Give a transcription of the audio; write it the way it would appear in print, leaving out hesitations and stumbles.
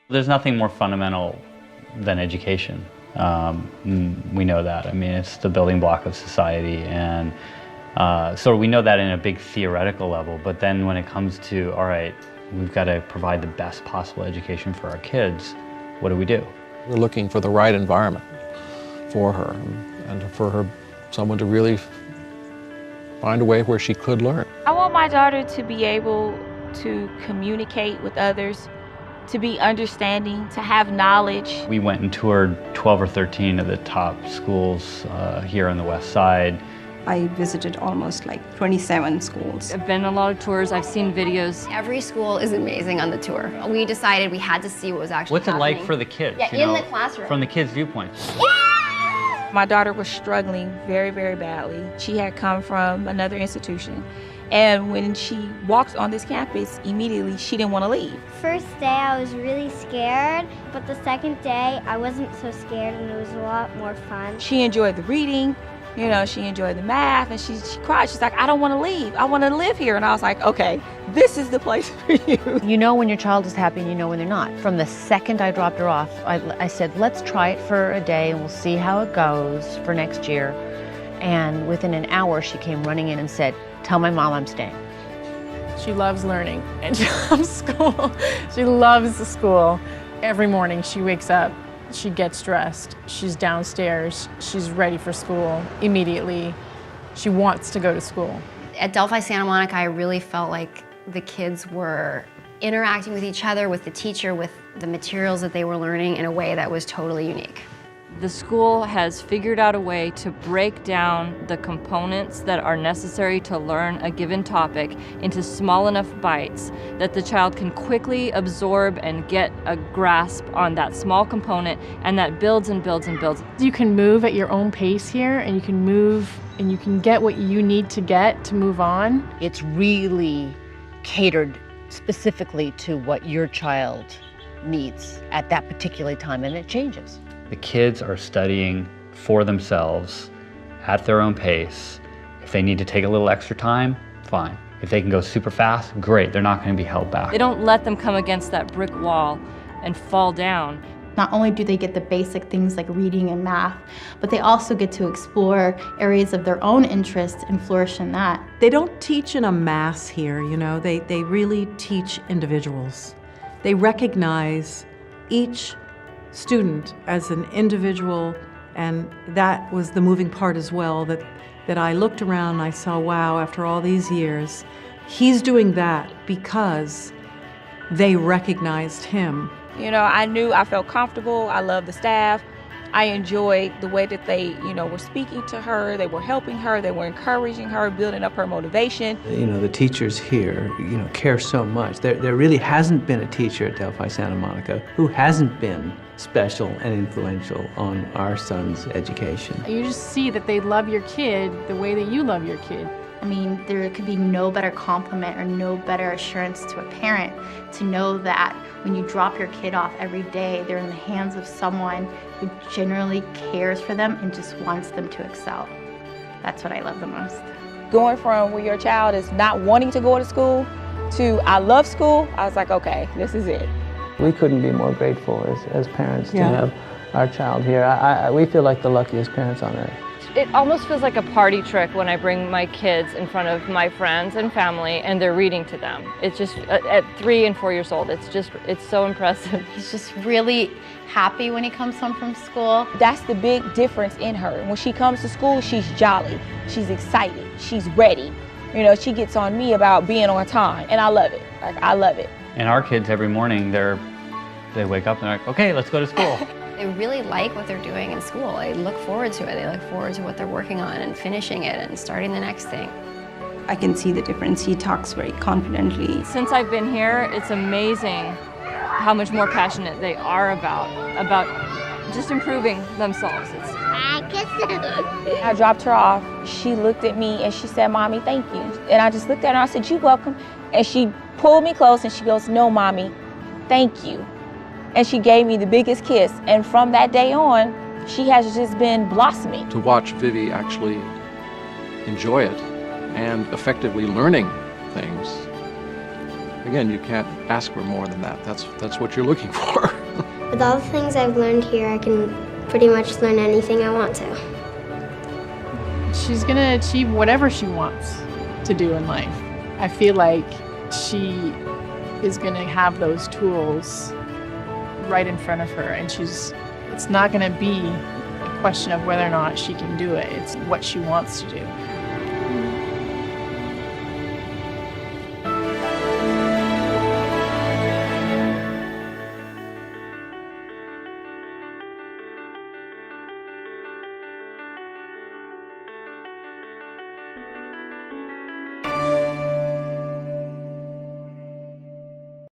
There's nothing more fundamental than education. We know that. I mean, it's the building block of society, and so we know that in a big theoretical level, but then when it comes to, all right, we've got to provide the best possible education for our kids, what do we do? We're looking for the right environment for her, and for her, someone to really find a way where she could learn. I want my daughter to be able to communicate with others, to be understanding, to have knowledge. We went and toured 12 or 13 of the top schools here on the West Side. I visited almost like 27 schools. I've been on a lot of tours, I've seen videos. Every school is amazing on the tour. We decided we had to see what was actually What's happening. it like for the kids? Yeah, you in know, the classroom. From the kids' viewpoint. My daughter was struggling very, very badly. She had come from another institution. And when she walked on this campus, immediately she didn't want to leave. First day I was really scared, but the second day I wasn't so scared and it was a lot more fun. She enjoyed the reading, you know, she enjoyed the math, and she cried. She's like, I don't want to leave. I want to live here. And I was like, okay, this is the place for you. You know when your child is happy and you know when they're not. From the second I dropped her off, I said, let's try it for a day and we'll see how it goes for next year. And within an hour, she came running in and said, tell my mom I'm staying. She loves learning and she loves school. She loves the school. Every morning she wakes up, she gets dressed, she's downstairs, she's ready for school immediately. She wants to go to school. At Delphi Santa Monica, I really felt like the kids were interacting with each other, with the teacher, with the materials that they were learning in a way that was totally unique. The school has figured out a way to break down the components that are necessary to learn a given topic into small enough bites that the child can quickly absorb and get a grasp on that small component, and that builds and builds and builds. You can move at your own pace here, and you can move and you can get what you need to get to move on. It's really catered specifically to what your child needs at that particular time, and it changes. The kids are studying for themselves at their own pace. If they need to take a little extra time, fine. If they can go super fast, great. They're not going to be held back. They don't let them come against that brick wall and fall down. Not only do they get the basic things like reading and math, but they also get to explore areas of their own interest and flourish in that. They don't teach in a mass here, you know. They really teach individuals. They recognize each student as an individual, and that was the moving part as well, that I looked around and I saw, wow, after all these years, he's doing that because they recognized him. You know, I felt comfortable. I loved the staff. I enjoyed the way that they, you know, were speaking to her. They were helping her. They were encouraging her, building up her motivation. You know, the teachers here, you know, care so much. There really hasn't been a teacher at Delphi Santa Monica who hasn't been special and influential on our son's education. You just see that they love your kid the way that you love your kid. I mean, there could be no better compliment or no better assurance to a parent to know that when you drop your kid off every day, they're in the hands of someone who genuinely cares for them and just wants them to excel. That's what I love the most. Going from where your child is not wanting to go to school to I love school, I was like, okay, this is it. We couldn't be more grateful as parents to have our child here. We feel like the luckiest parents on earth. It almost feels like a party trick when I bring my kids in front of my friends and family and they're reading to them. It's just, at 3 and 4 years old, it's so impressive. He's just really happy when he comes home from school. That's the big difference in her. When she comes to school, she's jolly, she's excited, she's ready. You know, she gets on me about being on time, and I love it. Like, I love it. And our kids, every morning, they wake up and they're like, okay, let's go to school. They really like what they're doing in school. They look forward to it. They look forward to what they're working on and finishing it and starting the next thing. I can see the difference. He talks very confidently. Since I've been here, it's amazing how much more passionate they are about just improving themselves. I dropped her off. She looked at me and she said, Mommy, thank you. And I just looked at her and I said, you're welcome. And she pulled me close and she goes, no, Mommy, thank you. And she gave me the biggest kiss. And from that day on, she has just been blossoming. To watch Vivi actually enjoy it and effectively learning things again, you can't ask for more than that. That's what you're looking for. With all the things I've learned here, I can pretty much learn anything I want to. She's gonna achieve whatever she wants to do in life. I feel like she is gonna have those tools right in front of her, and it's not gonna be a question of whether or not she can do it. It's what she wants to do.